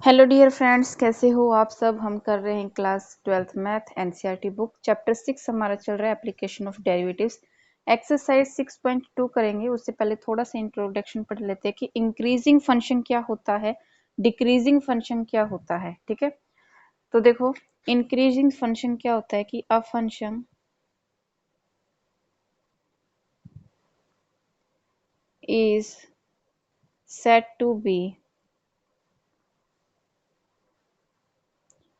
Hello dear friends, कैसे हो आप सब। हम कर रहे हैं class 12th math NCERT book chapter 6 हमारा चल रहा है एप्लीकेशन ऑफ डेरिवेटिव्स। एक्सरसाइज 6.2 करेंगे। उससे पहले थोड़ा सा इंट्रोडक्शन पढ़ लेते हैं कि इंक्रीजिंग फंक्शन क्या होता है, डिक्रीजिंग फंक्शन क्या होता है। ठीक है, तो देखो इंक्रीजिंग फंक्शन क्या होता है कि a function is said to be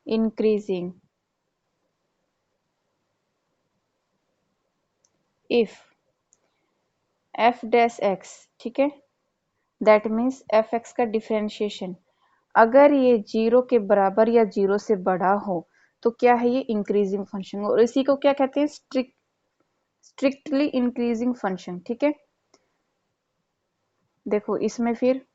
increasing if f dash x, ठीक है, दैट मीन्स एफ एक्स का डिफरेंशिएशन अगर ये जीरो के बराबर या जीरो से बड़ा हो तो क्या है, ये इंक्रीजिंग फंक्शन। और इसी को क्या कहते हैं, स्ट्रिक्टली इंक्रीजिंग फंक्शन। ठीक है, देखो इसमें फिर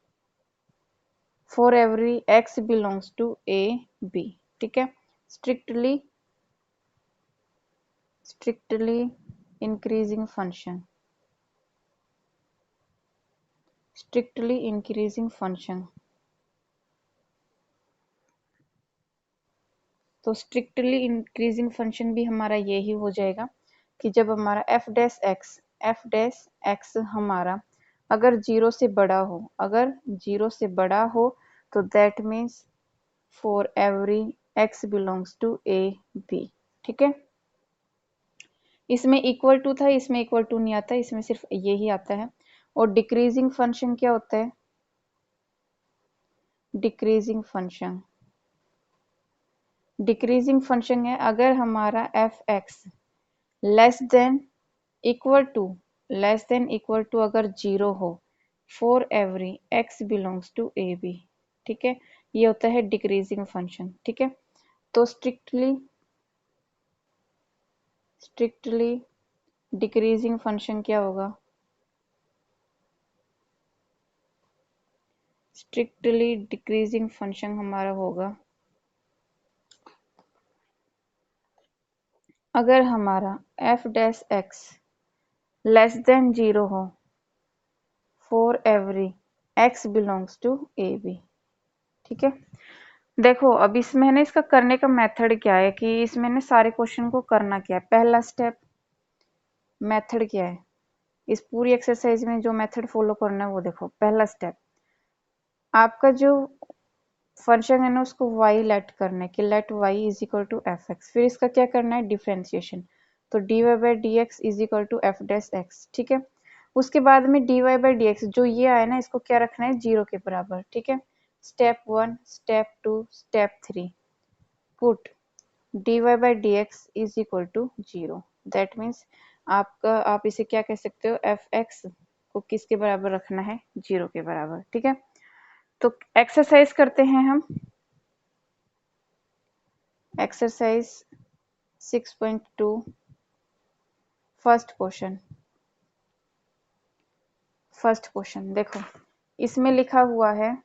for every X belongs to A B, ठीक है, strictly increasing function, strictly increasing function. तो स्ट्रिक्टली इंक्रीजिंग फंक्शन भी हमारा यही हो जाएगा कि जब हमारा एफ डैश एक्स हमारा अगर जीरो से बड़ा हो, अगर जीरो से बड़ा हो तो that means for every X belongs to A B. ठीक है, इसमें इक्वल टू था, इसमें इक्वल टू नहीं आता, इसमें सिर्फ यही आता है। और डिक्रीजिंग फंक्शन क्या होता है, डिक्रीजिंग फंक्शन है अगर हमारा F X less than equal to अगर जीरो हो for every X belongs to A B. ठीक है, ये होता है डिक्रीजिंग फंक्शन। ठीक है, तो स्ट्रिक्टली डिक्रीजिंग फंक्शन क्या होगा, स्ट्रिक्टली डिक्रीजिंग फंक्शन हमारा होगा अगर हमारा F dash X less than zero हो for every X belongs to A B. ठीक है, देखो अब इसमें ना इसका करने का मेथड क्या है कि इसमें ना सारे क्वेश्चन को करना क्या है। पहला स्टेप, मेथड क्या है इस पूरी एक्सरसाइज में, जो मेथड फॉलो करना है वो देखो। पहला स्टेप, आपका जो फंक्शन है ना उसको y लेट करना है कि let y is equal to F X. फिर इसका क्या करना है, डिफ्रेंसिएशन। तो D Y by D X is equal to F dash X. ठीक है, उसके बाद में D Y by D X जो ये आया ना इसको क्या रखना है, जीरो के बराबर। ठीक है, step 1, step 2, step 3, put dy by dx is equal to 0। That means आप इसे क्या कह सकते हो, एफ एक्स को किसके बराबर रखना है, जीरो के बराबर। ठीक है, तो एक्सरसाइज करते हैं हम। एक्सरसाइज 6.2 फर्स्ट क्वेश्चन देखो, इसमें लिखा हुआ है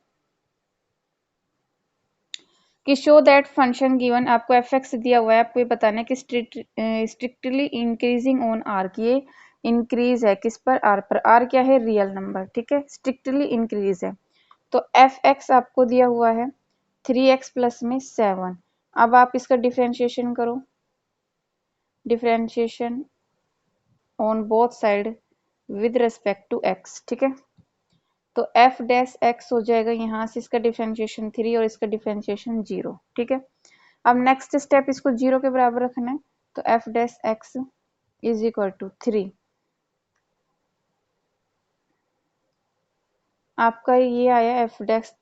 कि शो दैट फंक्शन गिवन, आपको एफ एक्स दिया हुआ है, आपको ये बताना है कि स्ट्रिक्टली इंक्रीजिंग ऑन आर, की ये इंक्रीज है किस पर, आर पर। आर क्या है, रियल नंबर। ठीक है, स्ट्रिक्टली इंक्रीज है। तो एफ एक्स आपको दिया हुआ है 3x प्लस में 7। अब आप इसका डिफ्रेंशिएशन करो, differentiation on both side with respect to x। ठीक है, तो एफ डैश एक्स हो जाएगा, यहाँ से इसका डिफ्रेंशिएशन 3 और इसका डिफ्रेंशिएशन 0। ठीक है, अब नेक्स्ट स्टेप इसको 0 के बराबर रखना है, तो F dash X is equal to 3। आपका ये आया एफ डैश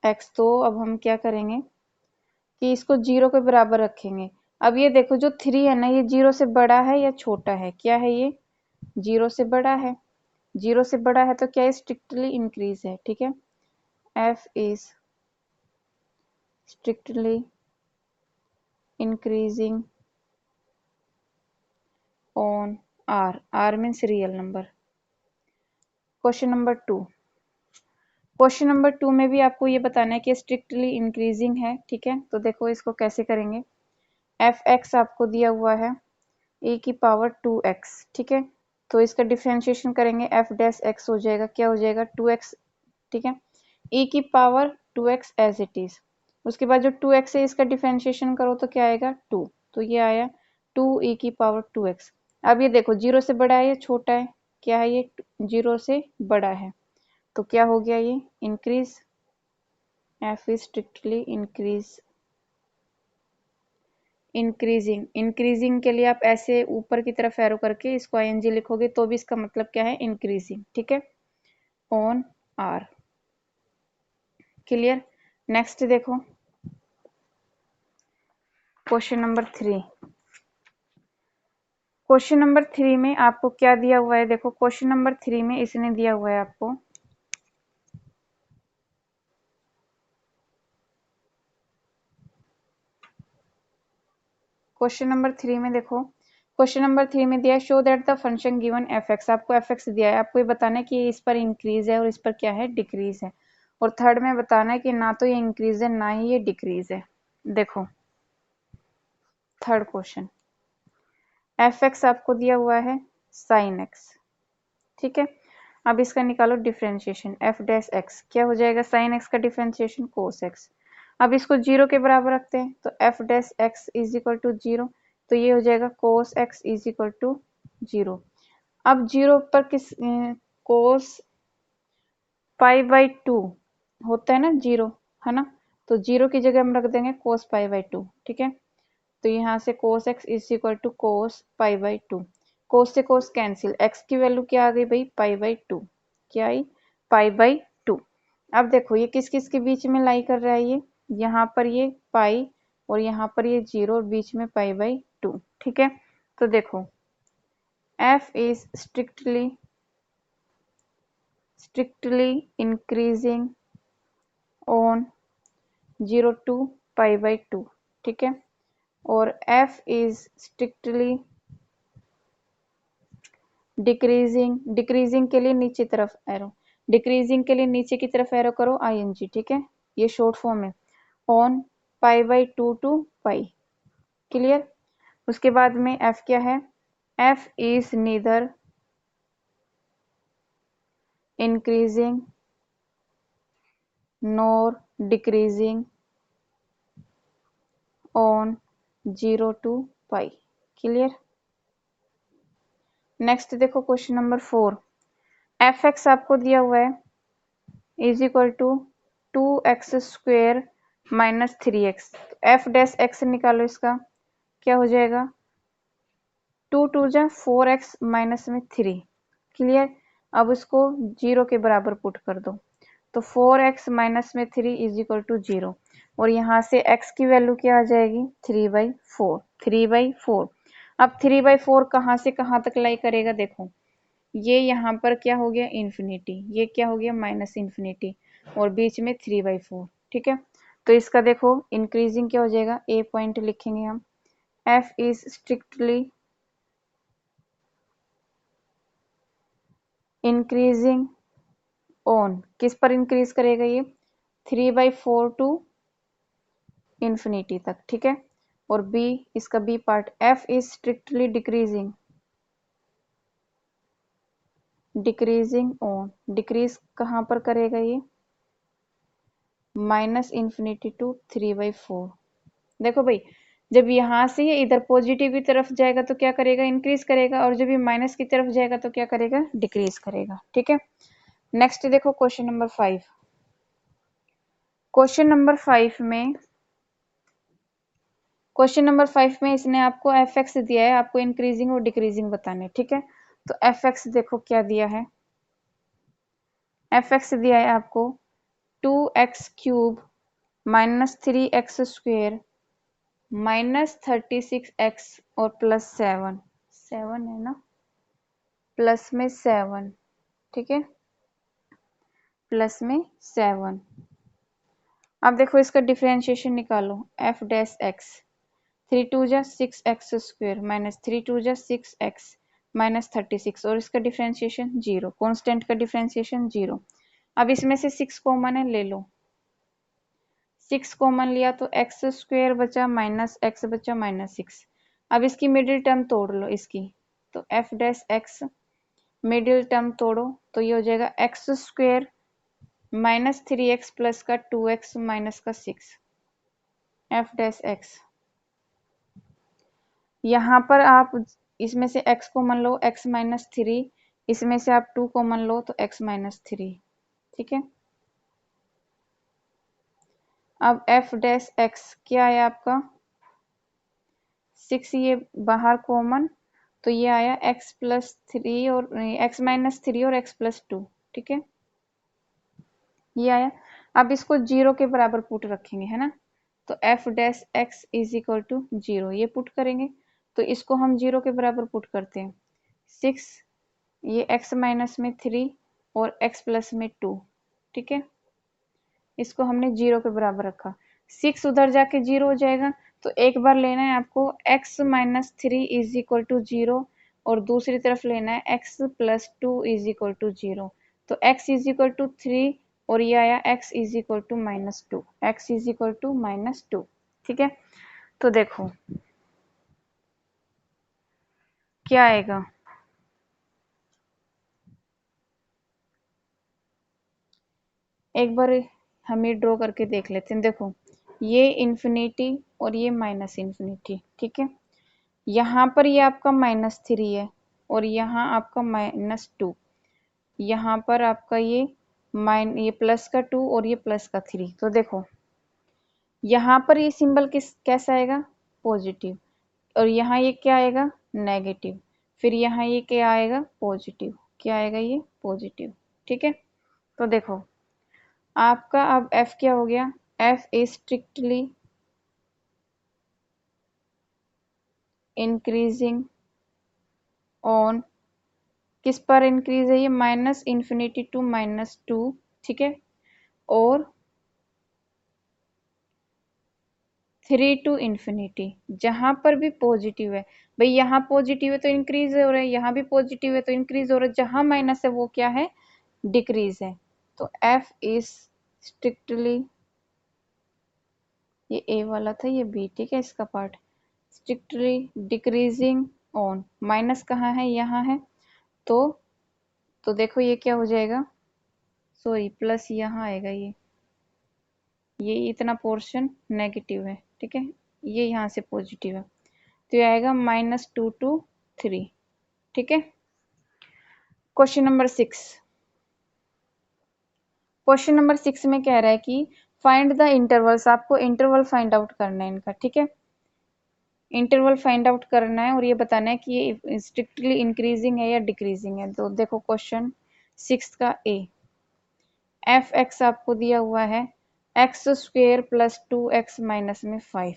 एक्स। तो अब हम क्या करेंगे कि इसको 0 के बराबर रखेंगे। अब ये देखो जो 3 है ना, ये 0 से बड़ा है या छोटा है, क्या है ये, 0 से बड़ा है। 0 से बड़ा है तो क्या है, स्ट्रिक्टली इंक्रीज है। ठीक है, f is strictly increasing on r, r means real number. Question number 2 में भी आपको ये बताना है कि स्ट्रिक्टली इंक्रीजिंग है। ठीक है, तो देखो इसको कैसे करेंगे। एफ एक्स आपको दिया हुआ है e की पावर 2x। ठीक है, तो इसका डिफ्रेंशिएशन करेंगे, एफ डैश एक्स हो जाएगा, क्या हो जाएगा, 2x। ठीक है, e की power 2x as it is. उसके बाद जो 2x है इसका डिफरेंशिएशन करो तो क्या आएगा 2, तो ये आया 2e की पावर 2x। अब ये देखो 0 से बड़ा है या छोटा है, क्या है ये 0 से बड़ा है, तो क्या हो गया ये increase, f is strictly increasing के लिए आप ऐसे ऊपर की तरफ एरो करके इसको ing लिखोगे तो भी इसका मतलब क्या है इंक्रीजिंग, ठीक है, ऑन आर। क्लियर। नेक्स्ट देखो क्वेश्चन नंबर 3। क्वेश्चन नंबर 3 में आपको क्या दिया हुआ है, देखो क्वेश्चन नंबर 3 में इसने दिया हुआ है आपको क्वेश्चन नंबर 3 में देखो, क्वेश्चन नंबर 3 में दिया है show that the function given F X, आपको एफ एक्स दिया है, आपको ये बताना है कि इस पर इंक्रीज है और इस पर क्या है डिक्रीज है, और थर्ड में बताना है कि ना तो ये इंक्रीज है ना ही ये डिक्रीज है। देखो थर्ड क्वेश्चन, एफ एक्स आपको दिया हुआ है साइन एक्स, ठीक है, अब इसका निकालो डिफरेंशिएशन, एफ डैश एक्स क्या हो जाएगा, साइन एक्स का डिफरेंशिएशन कोस एक्स। अब इसको जीरो के बराबर रखते हैं तो F dash X is equal to zero, तो ये हो जाएगा cos X is equal to zero. अब जीरो पर किस कोस पाई बाई टू होता है ना जीरो, है ना, तो जीरो की जगह हम रख देंगे कोस पाई बाई टू, ठीक है, तो यहाँ से cos X is equal to cos pi by two, cos से कोस कैंसिल, एक्स की वैल्यू क्या आ गई भाई पाई बाई टू, क्या आई पाई बाई टू। अब देखो ये किस किस के बीच में लाई कर रहा है, ये यहाँ पर ये पाई और यहाँ पर ये जीरो और बीच में पाई बाई टू, ठीक है, तो देखो f is strictly increasing on 0 to pi by to, ठीक है, और f is strictly डिक्रीजिंग के लिए नीचे तरफ एरो, डिक्रीजिंग के लिए नीचे की तरफ एरो करो ing, ठीक है, ये शॉर्ट फॉर्म है on pi by two to pi. Clear. उसके बाद में f क्या है, f is neither increasing nor decreasing on 0 to pi. Clear. Next देखो क्वेश्चन नंबर 4, एफ एक्स आपको दिया हुआ है is equal to 2x square minus 3x, F dash X निकालो, इसका क्या हो जाएगा 2 टू जा 4x माइनस में 3। क्लियर। अब इसको जीरो के बराबर पुट कर दो, तो 4x माइनस में 3 इज इक्वल टू जीरो, और यहाँ से x की वैल्यू क्या आ जाएगी 3/4, 3/4। अब 3/4 कहाँ से कहाँ तक लाई करेगा, देखो ये यहाँ पर क्या हो गया इन्फिनिटी, ये क्या हो गया माइनस इन्फिनिटी, और बीच में 3/4, ठीक है, तो इसका देखो इंक्रीजिंग क्या हो जाएगा, ए पॉइंट लिखेंगे हम, f is strictly increasing on, किस पर इंक्रीज करेगा ये 3/4 टू इंफिनिटी तक, ठीक है, और बी इसका B part, f is strictly decreasing on, decrease कहाँ पर करेगा ये माइनस इन्फिनिटी टू 3/4। देखो भाई जब यहाँ से ये इधर पॉजिटिव की तरफ जाएगा तो क्या करेगा इंक्रीज करेगा, और जब ये माइनस की तरफ जाएगा तो क्या करेगा डिक्रीज करेगा, ठीक है। नेक्स्ट देखो क्वेश्चन नंबर 5, क्वेश्चन नंबर 5 में इसने आपको एफ एक्स दिया है, आपको इंक्रीजिंग और डिक्रीजिंग बताने, ठीक है, तो एफ एक्स देखो क्या दिया है, एफ एक्स दिया है आपको 2x³ minus 3x square minus 36x और प्लस 7, 7 है ना, प्लस में 7, ठीक है, प्लस में 7। अब देखो इसका डिफरेंशिएशन निकालो, एफ डैश एक्स 3 टू जा 6x स्क्वेयर माइनस 3 टू जा 6x माइनस 36, और इसका डिफरेंशिएशन जीरो, कॉन्स्टेंट का डिफरेंशिएशन जीरो। अब इसमें से 6 कॉमन है, ले लो, 6 कॉमन लिया तो x स्क्वेयर बचा माइनस x बचा माइनस 6। अब इसकी मिडिल टर्म तोड़ लो इसकी, तो f dash x middle term तोड़ो तो ये हो जाएगा x स्क्वेयर -3x प्लस का 2x माइनस का 6 एफ डैश एक्स। यहाँ पर आप इसमें से x कॉमन लो, x माइनस 3, इसमें से आप 2 कॉमन लो तो x माइनस 3। ठीक है, अब एफ डैश एक्स क्या है आपका 6, ये बाहर कॉमन तो ये आया x प्लस 3 और x माइनस 3 और x प्लस 2। ठीक है, ये आया। अब इसको 0 के बराबर पुट रखेंगे, है ना, तो F dash X is equal to 0 ये पुट करेंगे, तो इसको हम 0 के बराबर पुट करते हैं। 6, ये x माइनस में 3 और x प्लस में 2। ठीक है, इसको हमने 0 के बराबर रखा, 6 उधर जाके 0 हो जाएगा, तो एक बार लेना है आपको x minus 3 is equal to 0 और दूसरी तरफ लेना है x plus 2 is equal to 0। तो x इज इक्वल टू 3 और ये आया x is equal to minus 2, x is equal to minus 2। ठीक है, तो देखो क्या आएगा, एक बार हम ये ड्रॉ करके देख लेते हैं। देखो ये इन्फिनिटी और ये माइनस इन्फिनिटी। ठीक है, यहाँ पर ये आपका -3 है और यहाँ आपका -2, यहाँ पर आपका ये प्लस का 2 और ये प्लस का 3। तो देखो यहाँ पर ये सिंबल कैसा आएगा, पॉजिटिव, और यहाँ ये क्या आएगा, नेगेटिव, फिर यहाँ ये क्या आएगा, पॉजिटिव, क्या आएगा, ये पॉजिटिव। ठीक है, तो देखो आपका अब f क्या हो गया, f is strictly increasing on, किस पर इंक्रीज है ये, माइनस इन्फिनिटी टू -2। ठीक है, और 3 टू इन्फिनिटी, जहां पर भी पॉजिटिव है, भाई यहाँ पॉजिटिव है तो इंक्रीज हो रहा है, यहाँ भी पॉजिटिव है तो इंक्रीज हो रहा है, जहां माइनस है वो क्या है, डिक्रीज है। तो f इज स्ट्रिक्टली, ये a वाला था, ये b, ठीक है, इसका part strictly decreasing on, minus कहाँ है, यहाँ है, तो देखो ये क्या हो जाएगा, सॉरी प्लस यहाँ आएगा, ये इतना पोर्शन नेगेटिव है। ठीक है, ये यहाँ से पॉजिटिव है, तो ये आएगा -2 to 3। ठीक है, क्वेश्चन नंबर 6, क्वेश्चन नंबर 6 में कह रहा है कि फाइंड द इंटरवल्स, आपको इंटरवल फाइंड आउट करना है इनका। ठीक है, इंटरवल फाइंड आउट करना है और ये बताना है कि ये स्ट्रिक्टली इंक्रीजिंग है या डिक्रीजिंग है। तो देखो क्वेश्चन 6 का ए, एफ एक्स आपको दिया हुआ है x square plus 2x minus में 5,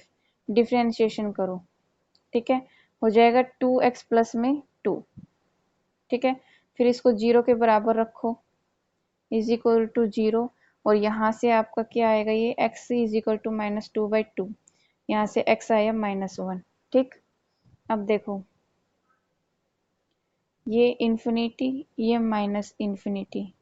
डिफ्रेंशिएशन करो। ठीक है, हो जाएगा 2x प्लस में 2। ठीक है, फिर इसको 0 के बराबर रखो, इज इक्वल टू 0, और यहाँ से आपका क्या आएगा, ये x इज इक्वल टू -2/2, यहाँ से x आया -1। ठीक, अब देखो ये इन्फिनिटी, ये माइनस इन्फिनिटी,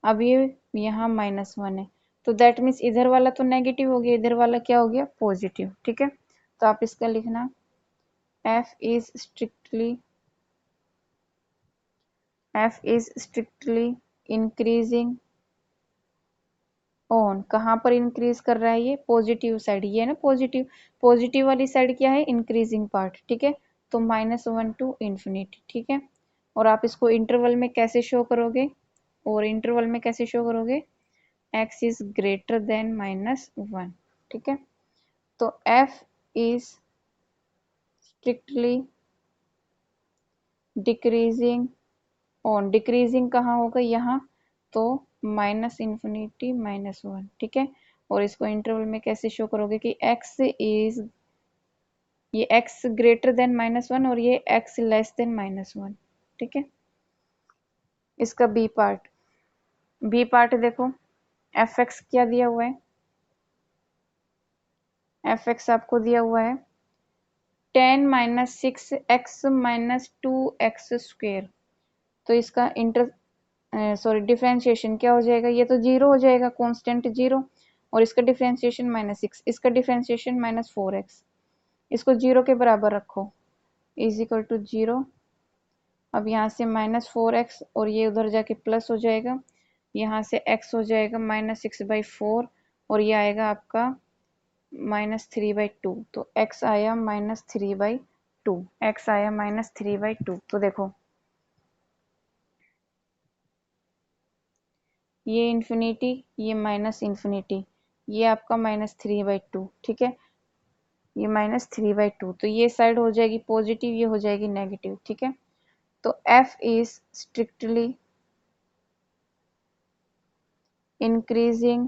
अब ये यहाँ -1 है, तो दैट मीन्स इधर वाला तो नेगेटिव हो गया, इधर वाला क्या हो गया, पॉजिटिव। ठीक है, तो आप इसका लिखना f is strictly increasing on, कहाँ पर इंक्रीज कर रहा है, ये पॉजिटिव साइड, ये है ना पॉजिटिव, पॉजिटिव वाली साइड क्या है, इंक्रीजिंग पार्ट। ठीक है, तो -1 टू इन्फिनिटी। ठीक है, और आप इसको इंटरवल में कैसे शो करोगे, और इंटरवल में कैसे शो करोगे, x इज ग्रेटर देन -1। ठीक है, तो f is strictly decreasing on, decreasing कहाँ होगा, यहाँ, तो -इन्फिनिटी -1। ठीक है, और इसको इंटरवल में कैसे शो करोगे कि x इज, ये x ग्रेटर देन -1 और ये x लेस देन -1। ठीक है, इसका बी पार्ट, बी पार्ट देखो एफ एक्स क्या दिया हुआ है, एफ एक्स आपको दिया हुआ है 10 - 6x - 2x स्क्वेयर, तो इसका डिफरेंशिएशन क्या हो जाएगा, ये तो 0 हो जाएगा, कांस्टेंट 0, और इसका डिफरेंशिएशन -6, इसका डिफरेंशिएशन -4x, इसको 0 के बराबर रखो, इज इक्वल टू 0। अब यहाँ से -4x और ये उधर जाके प्लस हो जाएगा, यहाँ से x हो जाएगा -6/4 और ये आएगा आपका -3/2। तो x आया -3/2, x आया -3/2। तो देखो ये इन्फिनिटी, ये माइनस इन्फिनिटी, ये आपका -3/2, ठीक है, ये -3/2। तो ये साइड हो जाएगी पॉजिटिव, ये हो जाएगी नेगेटिव, ठीक है। तो f is strictly increasing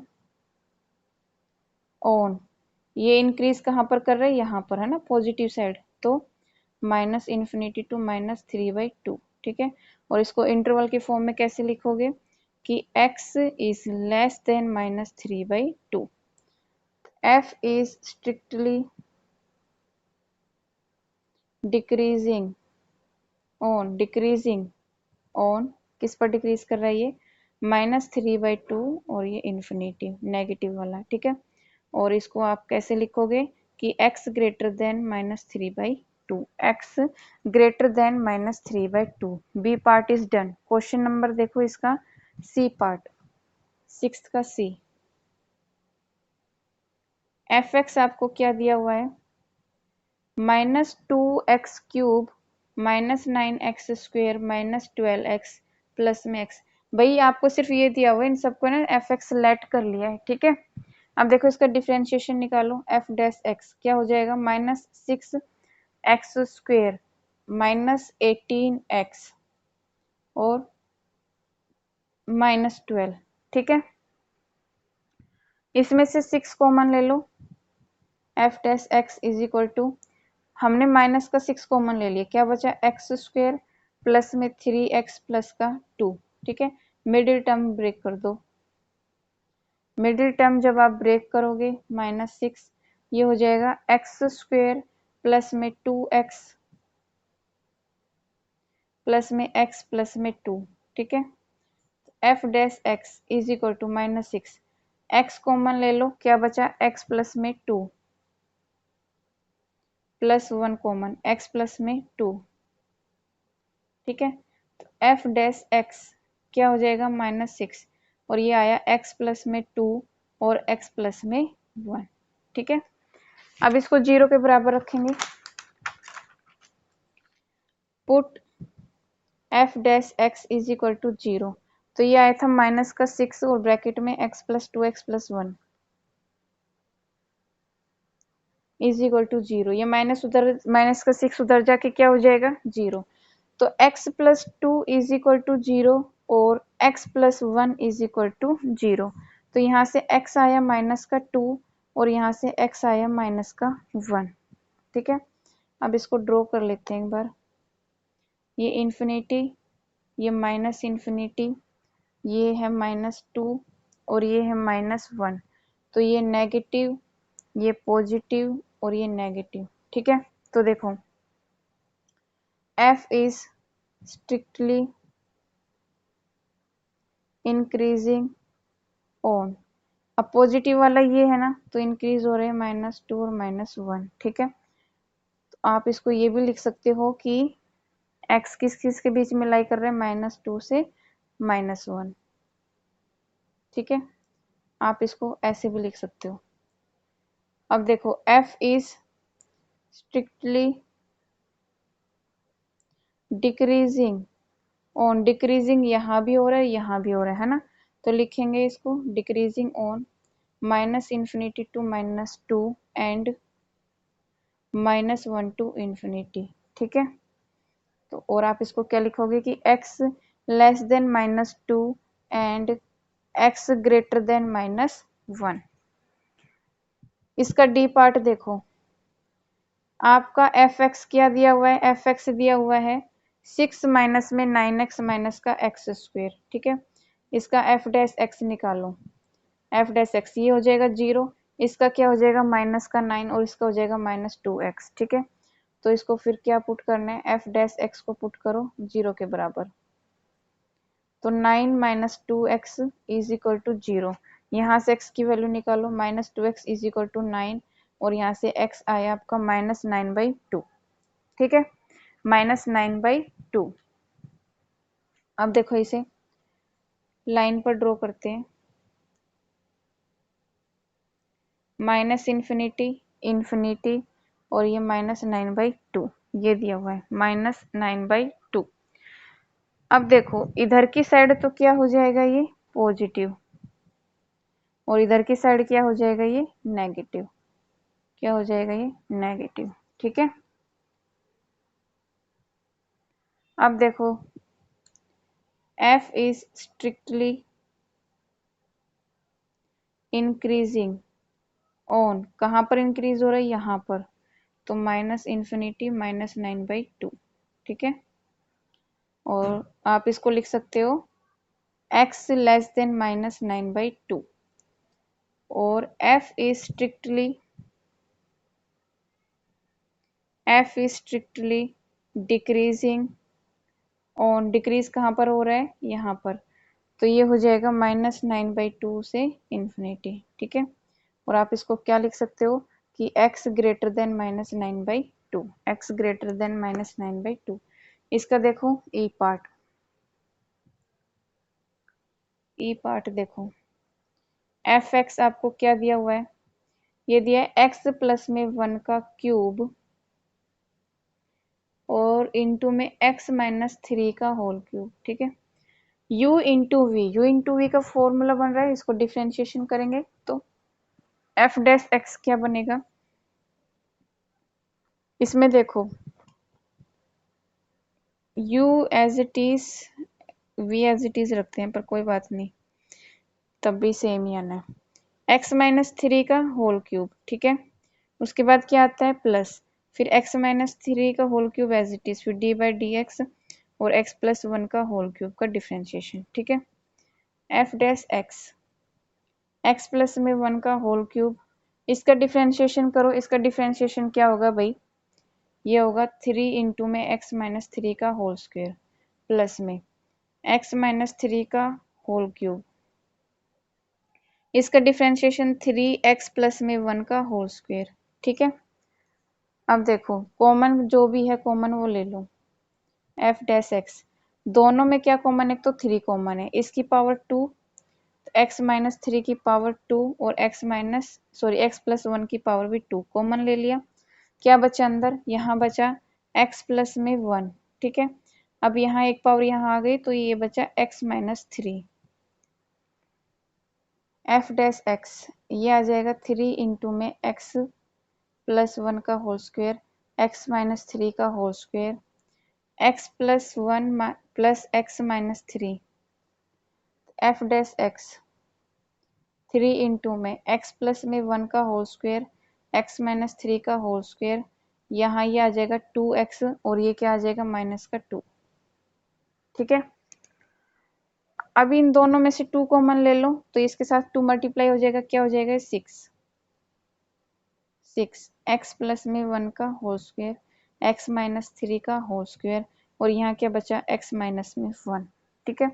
on, ये इंक्रीज कहाँ पर कर रहे हैं, यहाँ पर है ना, पॉजिटिव साइड। तो -इन्फिनिटी टू -3/2, ठीक है। और इसको इंटरवल के फॉर्म में कैसे लिखोगे कि x is less than -3/2। f is strictly decreasing on, decreasing on, किस पर डिक्रीज कर रहा है, ये -3/2 और ये इन्फिनिटी नेगेटिव वाला, ठीक है। और इसको आप कैसे लिखोगे कि x greater than -3/2, x greater than -3/2। B part is done. Question number देखो इसका सी पार्ट, सिक्स्थ का सी। fx आपको क्या दिया हुआ है, -2x³ -9x² -12x प्लस में x। भाई आपको सिर्फ ये दिया हुआ है, इन सबको ना fx लेट कर लिया है, ठीक है। अब देखो इसका डिफरेंशिएशन निकालो, f डैश x क्या हो जाएगा, -6x² -18x और -12, ठीक है। इसमें से 6 कॉमन ले लो, f dash x is equal to, हमने माइनस का 6 कॉमन ले लिया, क्या बचा x² प्लस में 3x प्लस का 2, ठीक है। मिडिल टर्म ब्रेक कर दो, मिडिल टर्म जब आप ब्रेक करोगे -6, ये हो जाएगा x² प्लस में 2x प्लस में x प्लस में 2, ठीक है। f dash x is equal to -6, x common ले लो, क्या बचा x प्लस में 2 प्लस 1 कॉमन, x प्लस में 2, ठीक है। तो f डैश x क्या हो जाएगा, -6 और ये आया x प्लस में 2 और x प्लस में 1, ठीक है। अब इसको 0 के बराबर रखेंगे, put f dash x is equal to 0। तो ये आया था -6 और ब्रैकेट में x plus 2x plus 1 is equal to 0। ये -6 उधर जाके क्या हो जाएगा, 0। तो x plus 2 is equal to 0 और x plus 1 is equal to 0। तो यहाँ से x आया -2 और यहाँ से x आया -1, ठीक है। अब इसको ड्रॉ कर लेते हैं एक बार, ये इन्फिनिटी, ये माइनस इन्फिनिटी, ये है -2 और ये है -1। तो ये नेगेटिव, ये पॉजिटिव और ये नेगेटिव, ठीक है। तो देखो f is strictly increasing on, अब पॉजिटिव वाला ये है ना, तो इंक्रीज हो रहे हैं -2 और -1, ठीक है। तो आप इसको ये भी लिख सकते हो कि x किस किस के बीच में लाई कर रहे हैं, -2 से -1, ठीक है। आप इसको ऐसे भी लिख सकते हो। अब देखो f is strictly decreasing on, decreasing यहाँ भी हो रहा है, यहाँ भी हो रहा है ना। तो लिखेंगे इसको decreasing on -infinity to -2 and -1 to infinity, ठीक है। तो और आप इसको क्या लिखोगे कि x less than -2 and x greater than -1। इसका डी पार्ट देखो, आपका fx क्या दिया हुआ है, fx दिया हुआ है 6 माइनस में 9x माइनस का x², ठीक है। इसका f डैश x निकालो, f डैश x ये हो जाएगा 0, इसका क्या हो जाएगा -9 और इसका हो जाएगा -2x, ठीक है। तो इसको फिर क्या पुट करना है, f डैश x को पुट करो 0 के बराबर। तो 9 - 2x इज इक्वल टू 0, यहाँ से x की वैल्यू निकालो, -2x इज इक्वल टू 9 और यहाँ से x आया आपका -9/2, ठीक है, -9/2। अब देखो इसे लाइन पर ड्रॉ करते हैं, माइनस इन्फिनिटी, इन्फिनिटी, और ये -9/2, ये दिया हुआ है -9/2। अब देखो इधर की साइड तो क्या हो जाएगा, ये पॉजिटिव, और इधर की साइड क्या हो जाएगा, ये नेगेटिव। क्या हो जाएगा, ये नेगेटिव। ठीक है, अब देखो f is strictly increasing on, कहाँ पर इंक्रीज हो रहा है, यहाँ पर, तो माइनस इन्फिनिटी -9/2। ठीक है, और आप इसको लिख सकते हो x लेस देन -9/2, और f is strictly decreasing on, decrease कहाँ पर हो रहा है, यहाँ पर, तो ये हो जाएगा -9/2 से इन्फिनिटी। ठीक है, और आप इसको क्या लिख सकते हो कि x greater then -9/2, x greater then -9/2। इसका देखो ई पार्ट देखो, एफ एक्स आपको क्या दिया हुआ है, ये दिया है x प्लस में 1 का क्यूब और इंटू में x माइनस 3 का होल क्यूब। ठीक है, u इंटू वी का फॉर्मूला बन रहा है, इसको डिफ्रेंशिएशन करेंगे तो एफ डैश एक्स क्या बनेगा, इसमें देखो u as it is, v as it is रखते हैं, पर कोई बात नहीं, तब भी सेम ही आना है, x-3 का होल क्यूब। ठीक है, उसके बाद क्या आता है प्लस, फिर x-3 का whole cube as it is, फिर d/dx और x प्लस 1 का होल क्यूब का डिफ्रेंशिएशन। ठीक है, एफ डैश एक्स प्लस में 1 का होल क्यूब, इसका डिफ्रेंशिएशन करो, इसका डिफ्रेंशिएशन क्या होगा भाई, ये होगा 3 इंटू में x-3 का होल स्क्वायर प्लस में x-3 का होल क्यूब, इसका डिफ्रेंशिएशन 3x प्लस में 1 का होल स्क्वायर। ठीक है, अब देखो कॉमन जो भी है कॉमन वो ले लो, एफ डैश एक्स, दोनों में क्या कॉमन है, तो 3 कॉमन है, इसकी पावर 2, x-3 की पावर 2 और x प्लस 1 की पावर भी 2 कॉमन ले लिया, क्या बचा अंदर, यहाँ बचा x प्लस में 1। ठीक है, अब यहाँ एक पावर यहाँ आ गई तो ये बचा x-3, एफ डैश एक्स, ये आ जाएगा 3 इंटू में x प्लस 1 का होल स्क्वायर, x-3 का whole square, x plus 1 plus x-3, F dash X 3 into में x प्लस में 1 का होल स्क्वायर, x-3 का होल स्क्वायर, यहाँ ये आ जाएगा 2x और ये क्या आ जाएगा माइनस का 2। ठीक है, अब इन दोनों में से 2 कॉमन ले लो तो इसके साथ 2 मल्टीप्लाई हो जाएगा, क्या हो जाएगा 6 x प्लस में 1 का होल स्क्वायर, x-3 का होल स्क्वायर, और यहाँ क्या बचा x माइनस में 1। ठीक है,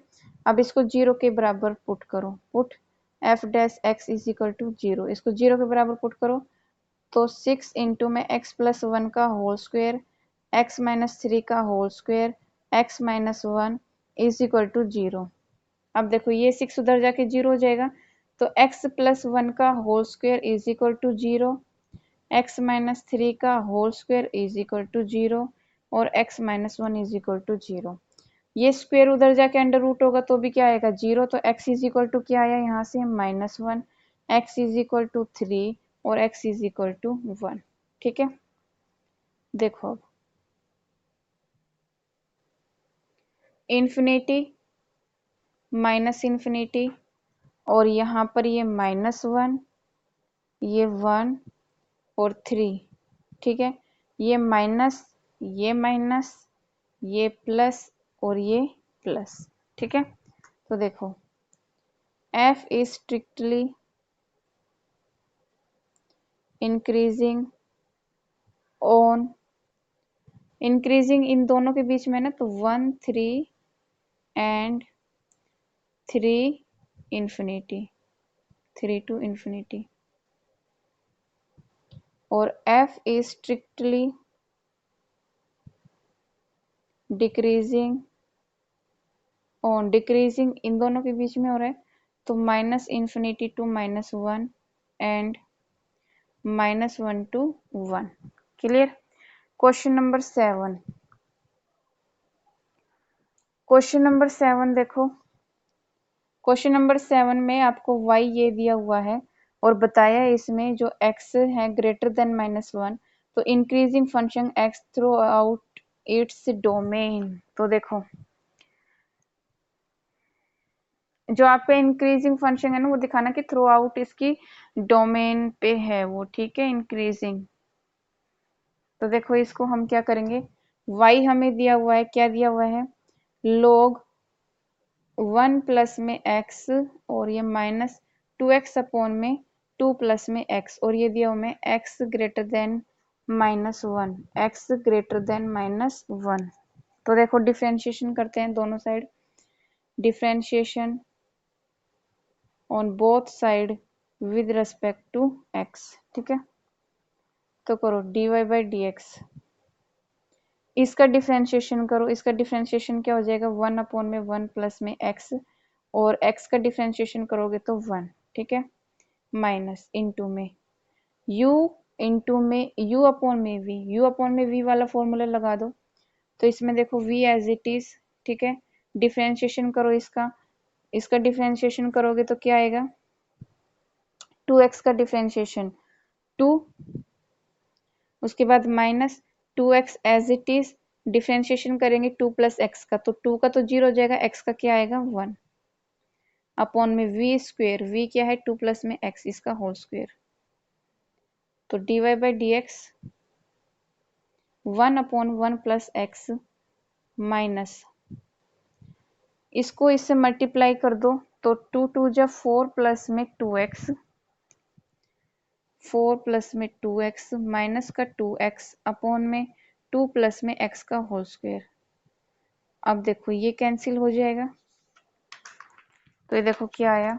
अब इसको 0 के बराबर पुट करो, put F dash X is equal to 0, इसको 0 के बराबर पुट करो तो 6 इंटू में x प्लस 1 का होल स्क्वायर, x-3 का whole square, x-1 is equal to 0। अब देखो ये 6 उधर जाके 0 हो जाएगा, तो x प्लस 1 का whole square is equal to 0, x-3 का whole square is equal to 0 और x-1 इज इक्वल टू 0। ये स्क्वायर उधर जाके अंडर रूट होगा तो भी क्या आएगा 0, तो x इज इक्वल टू क्या आया यहाँ से -1, x इज इक्वल टू 3 और x इज इक्वल टू 1। ठीक है, देखो अब इन्फिनिटी माइनस इन्फिनिटी और यहाँ पर ये -1, ये 1 और 3। ठीक है, ये माइनस, ये माइनस, ये प्लस और ये प्लस। ठीक है, तो देखो f is strictly increasing on, increasing इन दोनों के बीच में ना, तो 1 3 एंड 3 इन्फिनिटी, 3 टू इन्फिनिटी, और f is strictly decreasing on decreasing इन दोनों के बीच में हो रहा है, तो -∞ to -1 and -1 to 1। Clear. Question number 7। Question number 7 देखो। क्वेश्चन नंबर 7 में आपको y ये दिया हुआ है और बताया इसमें जो x है ग्रेटर देन -1, तो increasing function x through out its domain. तो देखो जो आपका इंक्रीजिंग फंक्शन है ना, वो दिखाना कि थ्रू आउट इसकी डोमेन पे है वो, ठीक है, इंक्रीजिंग। तो देखो इसको हम क्या करेंगे, y हमें दिया हुआ है, क्या दिया हुआ है, log 1 प्लस में x और ये -2x अपॉन में 2 प्लस में x, और ये दिया हुआ है x greater than -1, x greater than -1। तो देखो डिफ्रेंशिएशन करते हैं दोनों side, differentiation on both side with respect to x, ठीक है। तो करो dy बाई डी एक्स, इसका डिफ्रेंशिएशन करो, इसका डिफ्रेंशिएशन क्या हो जाएगा, 1 अपॉन में 1 प्लस में x, और x का डिफ्रेंशिएशन करोगे तो 1, ठीक है, माइनस इंटू में u, इंटू में u अपॉन में v, u अपॉन में v वाला फॉर्मूला लगा दो। तो इसमें देखो v एज इट इज, ठीक है, डिफ्रेंशिएशन करो इसका, इसका डिफ्रेंशिएशन करोगे तो क्या आएगा, 2x का डिफ्रेंशिएशन 2, उसके बाद -2x as it is, differentiation करेंगे 2 प्लस एक्स का, तो 2 का तो 0 हो जाएगा, x का क्या आएगा 1, अपॉन में v स्क्वेयर, v क्या है 2 प्लस में x, इसका होल स्क्वेयर। तो dy by D x 1 upon 1 plus x minus, इसको इससे मल्टीप्लाई कर दो, तो 2 2 जा 4 प्लस में 2x, 4 प्लस में 2x माइनस का 2x अपॉन में 2 प्लस में x का होल स्क्वेयर। अब देखो ये कैंसिल हो जाएगा, तो ये देखो क्या आया,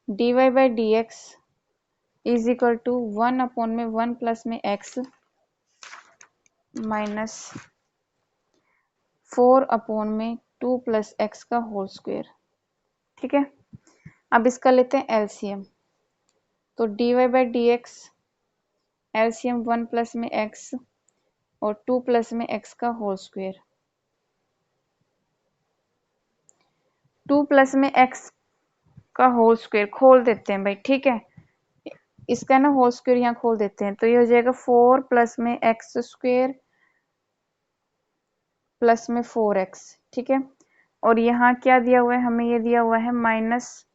dy by D X is equal to 1 upon में 1 प्लस में x माइनस 4 अपॉन में 2 प्लस एक्स का होल स्क्वेयर, ठीक है। अब इसका लेते हैं एलसीएम, तो dy by D x LCM 1 plus में x और 2 प्लस में x का होल स्क्वेयर, 2 प्लस में x का होल स्क्वेयर खोल देते हैं भाई, ठीक है, इसका ना होल स्क्वेयर यहाँ खोल देते हैं, तो ये हो जाएगा 4 प्लस में एक्स स्क्वेयर प्लस में 4x, ठीक है। और यहाँ क्या दिया हुआ है, हमें ये दिया हुआ है माइनस,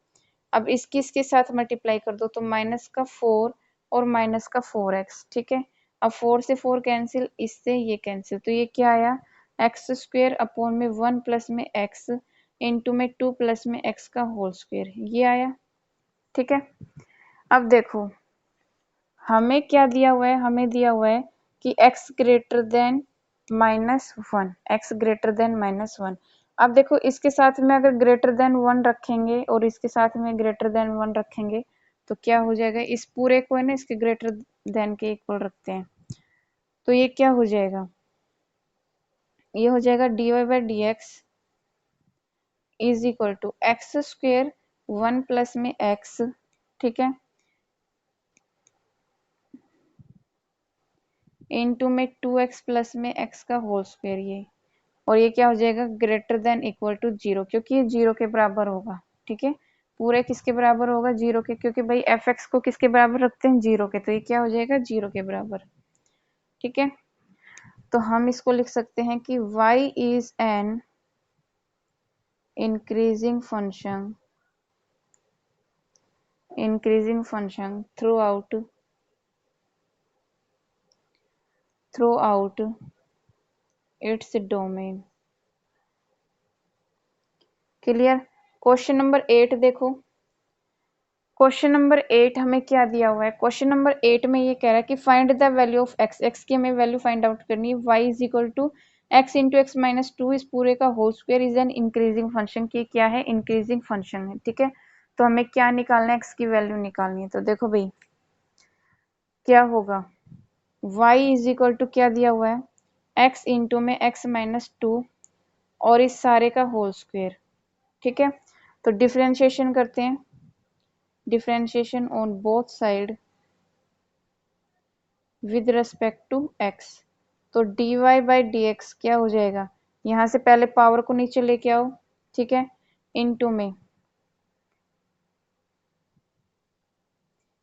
अब इसके साथ मल्टीप्लाई कर दो, तो माइनस का 4 और माइनस का 4x, ठीक है। अब 4 से 4 कैंसिल, इससे ये कैंसिल, तो ये क्या आया, एक्स स्क्वेयर अपॉन में 1 प्लस में x इंटू में 2 प्लस में x का होल स्क्वेयर, ये आया, ठीक है। अब देखो हमें क्या दिया हुआ है, हमें दिया हुआ है कि x greater than -1, x greater than -1। अब देखो इसके साथ में अगर ग्रेटर देन 1 रखेंगे और इसके साथ में ग्रेटर देन 1 रखेंगे तो क्या हो जाएगा, इस पूरे को है ना इसके ग्रेटर देन के इक्वल रखते हैं, तो ये क्या हो जाएगा, ये हो जाएगा dy by D X is equal to X square 1 plus में x, ठीक है, इंटू में 2x प्लस में x का होल स्क्वेयर, ये, और ये क्या हो जाएगा ग्रेटर देन इक्वल टू 0, क्योंकि ये 0 के बराबर होगा, ठीक है। पूरे किसके बराबर होगा, 0 के, क्योंकि भाई fx को किसके बराबर रखते हैं 0 के, तो ये क्या हो जाएगा 0 के बराबर, ठीक है। तो हम इसको लिख सकते हैं कि y is an increasing function through out its domain. Clear. Question number 8 देखो, क्वेश्चन नंबर 8 हमें क्या दिया हुआ है, क्वेश्चन नंबर 8 में ये कह रहा है कि find the value of x, x की हमें वैल्यू फाइंड आउट करनी है, y is equal to x into X minus 2, इस पूरे का whole square is an increasing function, की क्या है इंक्रीजिंग फंक्शन है, ठीक है। तो हमें क्या निकालना है, x की वैल्यू निकालनी है, तो देखो भाई क्या होगा, y इज इक्वल टू क्या दिया हुआ है x इंटू में x माइनस 2 और इस सारे का होल स्क्वायर। ठीक है, तो डिफरेंशिएशन करते हैं, differentiation on both side with respect to x। तो dy बाई डी एक्स क्या हो जाएगा, यहाँ से पहले पावर को नीचे लेके आओ, ठीक है, इनटू में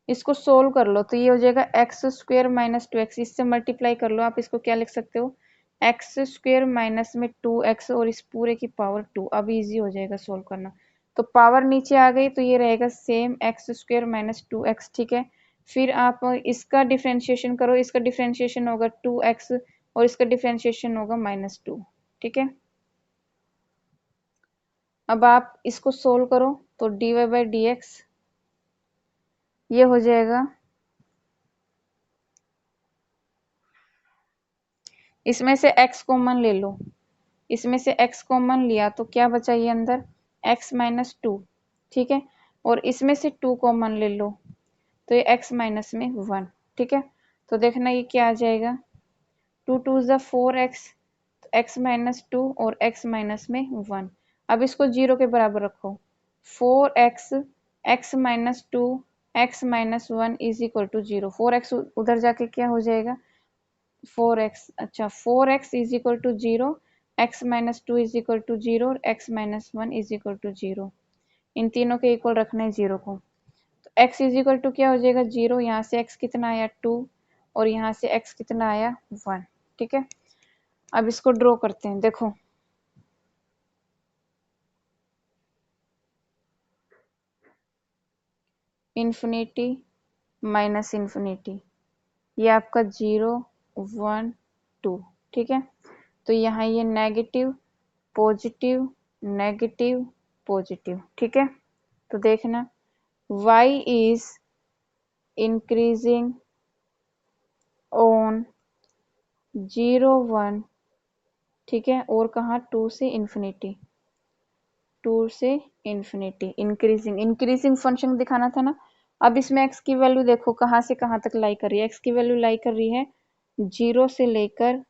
इसको सोल्व कर लो तो ये हो जाएगा x square minus two x, इससे मल्टीप्लाई कर लो आप, इसको क्या लिख सकते हो, एक्स स्क्वेयर माइनस में टू एक्स और इस पूरे की पावर टू। अब इजी हो जाएगा सोल्व करना, तो पावर नीचे आ गई तो ये रहेगा same x square minus two x. ठीक है, फिर आप इसका डिफ्रेंशिएशन करो, इसका डिफ्रेंशिएशन होगा टू एक्स और इसका डिफ्रेंशिएशन होगा माइनस टू। ठीक है, अब आप इसको सोल्व करो तो D Y by D X ये हो जाएगा, इसमें से x कॉमन ले लो, इसमें से x कॉमन लिया तो क्या बचा ये अंदर x माइनस टू। ठीक है, और इसमें से 2 कॉमन ले लो तो ये x माइनस में 1। ठीक है, तो देखना ये क्या आ जाएगा, 2 टू ज़ा 4x, x माइनस टू और x माइनस में 1। अब इसको जीरो के बराबर रखो, 4x x minus two x minus 1 is equal to zero. 4x उधर जाके क्या हो जाएगा 4x, अच्छा 4x is equal to zero, x minus two is equal to zero और x minus 1 is equal to zero. इन तीनों के इक्वल रखना है जीरो को, तो x इज इक्वल टू क्या हो जाएगा जीरो, यहाँ से x कितना आया 2 और यहाँ से x कितना आया 1। ठीक है, अब इसको ड्रॉ करते हैं, देखो इन्फिनिटी माइनस इन्फिनिटी, ये आपका 0 1 2। ठीक है, तो यहाँ ये नेगेटिव पॉजिटिव नेगेटिव पॉजिटिव। ठीक है, तो देखना y is increasing on 0 1। ठीक है, और कहाँ 2 से इन्फिनिटी, 2 से इन्फिनिटी, इंक्रीजिंग इंक्रीजिंग फंक्शन दिखाना था ना। अब इसमें x की वैल्यू देखो कहाँ से कहाँ तक लाई कर रही है, x की वैल्यू लाई कर रही है 0 से लेकर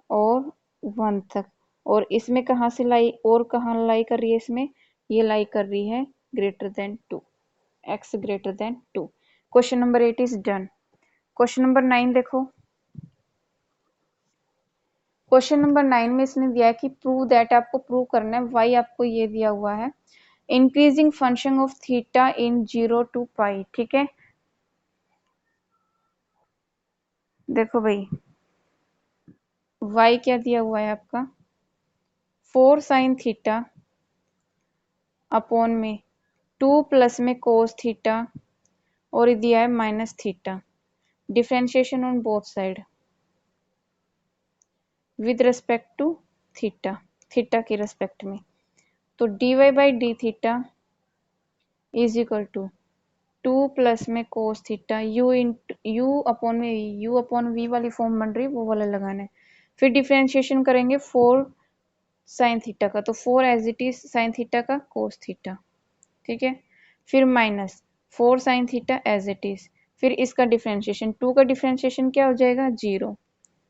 और 1 तक, और इसमें कहाँ से लाई और कहाँ लाई कर रही है, इसमें ये लाई कर रही है greater than 2, x greater then 2। Question number 8 is done. Question number 9 देखो, क्वेश्चन नंबर 9 में इसने दिया है कि प्रूव दैट, आपको प्रूव करना है, वाई आपको ये दिया हुआ है, increasing function of theta in 0 to pi. ठीक है, देखो भाई वाई क्या दिया हुआ है आपका 4 साइन थीटा अपॉन में 2 प्लस में कोस थीटा और दिया है minus theta, differentiation on both side with respect to theta, theta के रेस्पेक्ट में। तो D Y by D theta is equal to 2 plus में cos theta u in u upon में यू अपॉन वी वाली form बन रही वो वाला लगाना है। फिर डिफ्रेंशिएशन करेंगे 4 साइन थीटा का, तो 4 as it is sine theta का कोस थीटा। ठीक है, फिर minus 4 sine theta as it is, फिर इसका डिफ्रेंशिएशन 2 का डिफ्रेंशिएशन क्या हो जाएगा 0।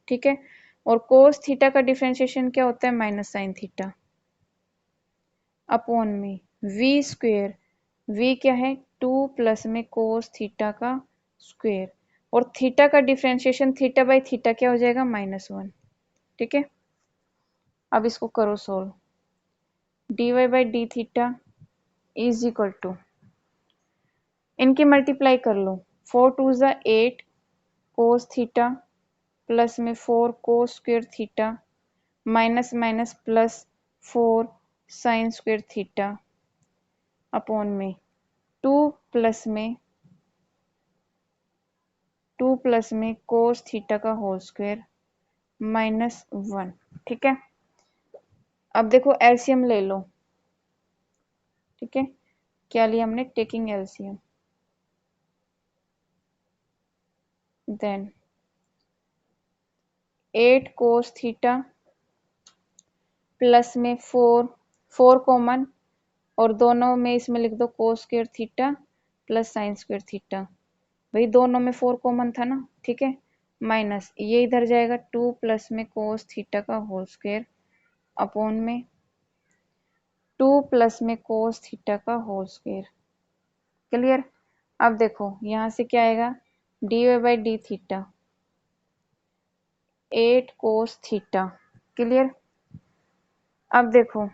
ठीक है, और कोस थीटा का डिफ्रेंशिएशन क्या होता है माइनस साइन थीटा अपॉन में वी स्क्वेयर, वी क्या है 2 प्लस में कोस थीटा का स्क्वेयर, और थीटा का डिफ्रेंशिएशन थीटा बाई थीटा क्या हो जाएगा -1। ठीक है, अब इसको करो solve, D Y by D theta is equal to, इनकी मल्टीप्लाई कर लो, 4 टू ज़ा 8 कोस थीटा प्लस में 4 cos square theta minus minus plus 4 sine square theta upon में 2 प्लस में 2 प्लस में कोस थीटा का होल स्क्वायर -1। ठीक है, अब देखो एलसीएम ले लो। ठीक है, क्या लिया हमने, taking LCM, then 8 cos theta plus में 4 कॉमन, और दोनों में इसमें लिख दो cos square theta plus sine square theta, भाई दोनों में 4 कॉमन था ना। ठीक है, माइनस ये इधर जाएगा 2 प्लस में कोस थीटा का होल स्क्वायर अपॉन में 2 प्लस में कोस थीटा का होल स्क्वायर। क्लियर। अब देखो यहां से क्या आएगा, D Y by D theta 8 cos theta. Clear. अब देखो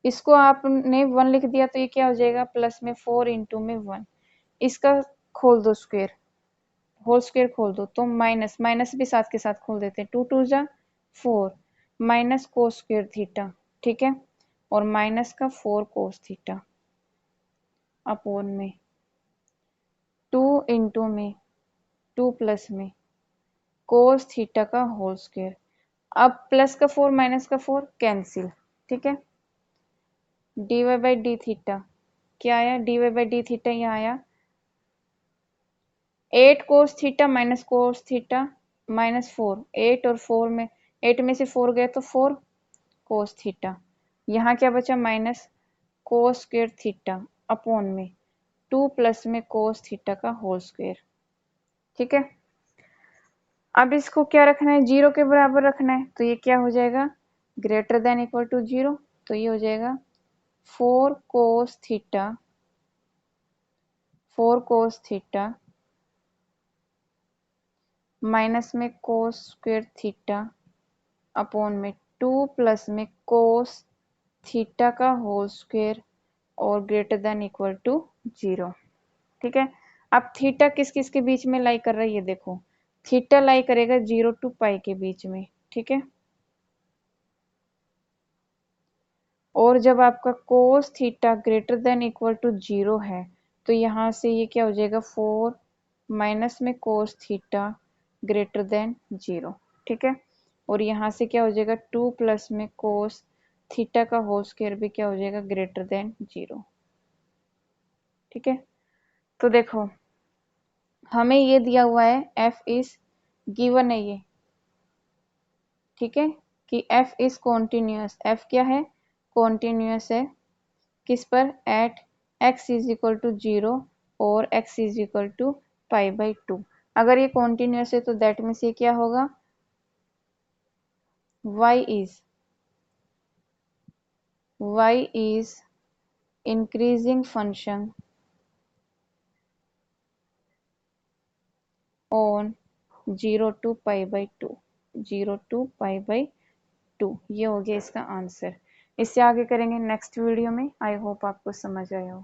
इसको आपने 1 लिख दिया तो ये क्या हो जाएगा, प्लस में 4 इंटू में 1। इसका खोल दो स्क्वायर, होल स्क्वायर खोल दो तो माइनस माइनस भी साथ के साथ खोल देते हैं, 2 2 जा 4 माइनस कोस स्क्वायर थीटा। ठीक है। और माइनस का 4 कोस थीटा अपोन में 2 इंटू में 2 प्लस में कोस थीटा का होल स्क्वायर। अब प्लस का 4 माइनस का 4 कैंसिल। ठीक है। D Y by D theta क्या आया, D Y by D theta यहाँ आया 8 cos theta minus cos theta minus 4, 8 और 4 में 8 में से 4 गए तो 4 कोस थीटा। यहाँ क्या बचा, minus cos square theta upon में 2 प्लस में कोस थीटा का होल स्क्वायर। ठीक है। अब इसको क्या रखना है, 0 के बराबर रखना है तो ये क्या हो जाएगा, ग्रेटर देन इक्वल टू 0। तो ये हो जाएगा 4 कोस थीटा 4 कोस थीटा माइनस में कोस स्क्वायर थीटा अपॉन में 2 प्लस में कोस थीटा का होल स्क्वायर और ग्रेटर देन इक्वल टू 0। ठीक है। अब थीटा किस किस के बीच में लाई कर रहा है, ये देखो थीटा लाई करेगा 0 टू पाई के बीच में। ठीक है। और जब आपका cos theta greater than equal to 0 है तो यहाँ से ये क्या हो जाएगा, 4 माइनस में कोस थीटा ग्रेटर देन 0। ठीक है। और यहाँ से क्या हो जाएगा, 2 प्लस में कोस थीटा का होल स्क्वायर भी क्या हो जाएगा, ग्रेटर देन 0। ठीक है। तो देखो हमें ये दिया हुआ है f इज गिवन है ये। ठीक है। कि f इज कॉन्टिन्यूस, f क्या है, कॉन्टिन्यूस है किस पर, at x is equal to 0 और x is equal to pi by 2। अगर ये कॉन्टिन्यूस है तो दैट मीन्स ये क्या होगा, y is increasing function on 0 to pi by 2, 0 to pi by 2। ये हो गया इसका आंसर। इससे आगे करेंगे नेक्स्ट वीडियो में। आई होप आपको समझ आया हो।